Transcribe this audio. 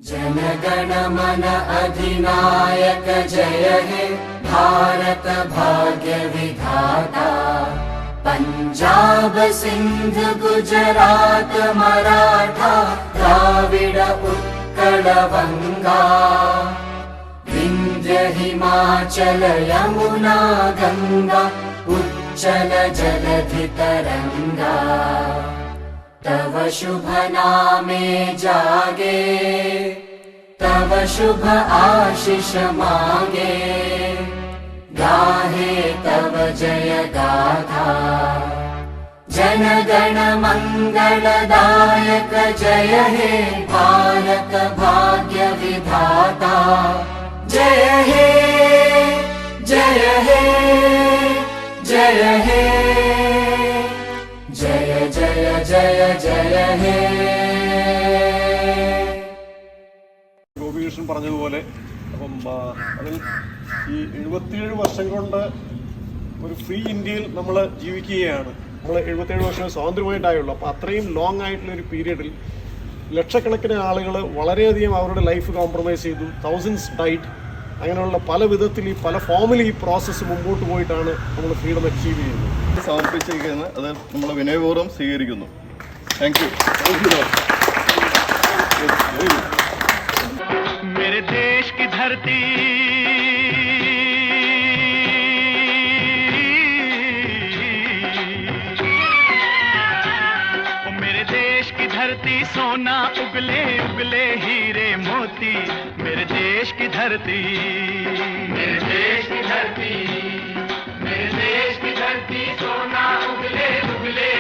जनगण मन अधिनायक जय हे भारत भाग्य विधाता। पंजाब सिंध गुजरात मराठा द्राविड उत्कल बंगा। विंध्य हिमाचल यमुना गंगा उच्चल जलधि तरंगा। तव शुभ नामे जागे तव शुभ आशीष मांगे। गाहे तव जय गाथा जन गण मंगलदायक जय हे भारत भाग्य विधाता। जय हे जय हे जय हे जय जय जय जय हे। ഗോപികൃഷ്ണൻ പറഞ്ഞതുപോലെ അപ്പം അതിൽ ഈ 77 വർഷം കൊണ്ട് ഒരു ഫ്രീ ഇന്ത്യയിൽ നമ്മൾ ജീവിക്കുകയാണ്. നമ്മൾ 77 വർഷം സ്വാതന്ത്ര്യമായിട്ടായുള്ളൂ. അപ്പോൾ അത്രയും ലോങ് ആയിട്ടുള്ള ഒരു പീരീഡിൽ ലക്ഷക്കണക്കിന് ആളുകൾ വളരെയധികം അവരുടെ ലൈഫ് കോംപ്രമൈസ് ചെയ്തു. Thousands died. അങ്ങനെയുള്ള പല വിധത്തിൽ ഈ പല ഫോമിൽ ഈ പ്രോസസ്സ് മുമ്പോട്ട് പോയിട്ടാണ് നമ്മൾ ഫ്രീഡം അച്ചീവ് ചെയ്യുന്നത്. സമർപ്പിച്ചിരിക്കുന്നത് അത് നമ്മൾ വിനയപൂർവ്വം സ്വീകരിക്കുന്നു. Thank you. मेरे देश की धरती मेरे देश की धरती सोना उगले उगले हीरे मोती। मेरे देश की धरती मेरे देश की धरती मेरे देश की धरती सोना उगले उगले